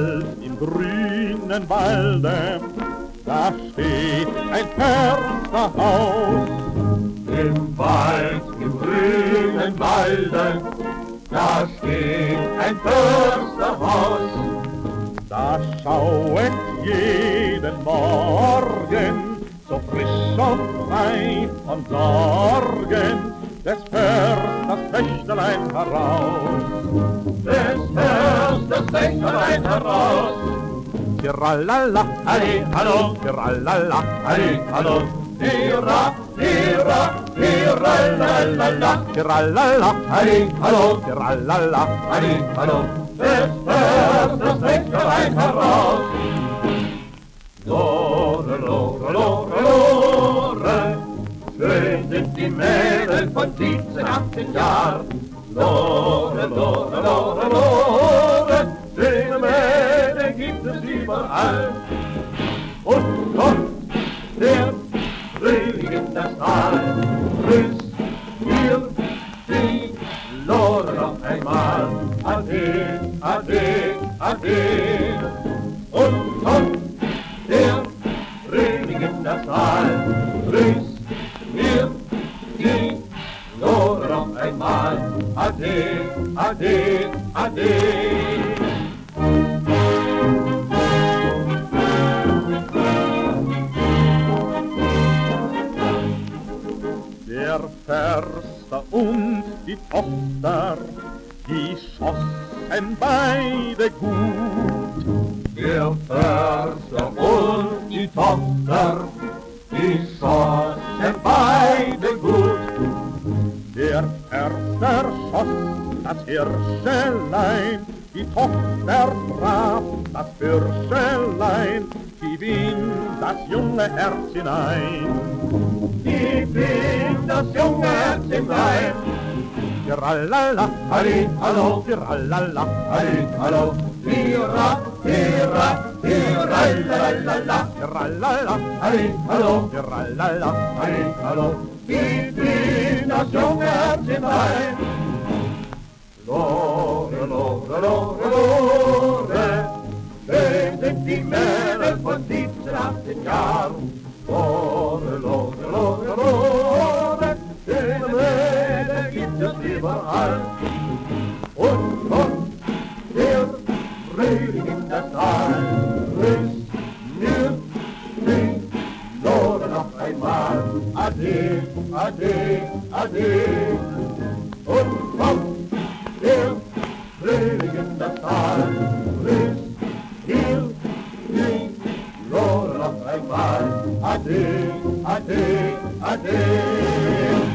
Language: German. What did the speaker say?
Wald, im grünen Walde, da steht ein Försterhaus. Im Wald, im grünen Walde, da steht ein Försterhaus. Da schauet jeden Morgen so frisch und frei von Sorgen des Försters Töchterlein heraus. Des Försters Töchterlein heraus. Tiralala, Halli, hallo, tiralala, halli, hallo. Tira, tira, tira-la-la-la. tiralala, Halli, hallo, tiralala. halli, hallo. Des Försters Töchterlein heraus. Lore, lore, lore, lore, schön sind die Mädel von 17, 18 Jahren. Lore, lore, lore, lore, schöne Mädel gibt es überall. Und kommt der Frühling in das Tal, grüßt mir die Lore noch einmal. Ade, ade, ade. Und kommt der Frühling in das Tal, grüßt mir die Lore noch einmal. Ade, ade, ade. Der Förster und die Tochter, die schossen beide gut. Der Förster und die Tochter, die schossen beide gut. Der Förster schoss das Hirschelein, die Tochter traf das Bürschelein, die in das junge Herz hinein. Die in das junge Herz hinein. Tiralala, Halli, hallo, tiralala, halli, hallo. Tira, tira, tira-la-la-la. tiralala, Halli, hallo, tiralala. halli, hallo. Die in das junge Herz hinein. Lore, lore, lore, lore, schön sind die Mädel von 17, 18 Jahren. Lore, lore, lore, lore, schöne Mädel gibt es überall. Und kommt der Frühling in das Tal, grüßt mir die Lore noch einmal. Ade, ade, ade. Und kommt der Frühling in das Tal, grüßt mir die Lore noch einmal. Ade, ade, ade.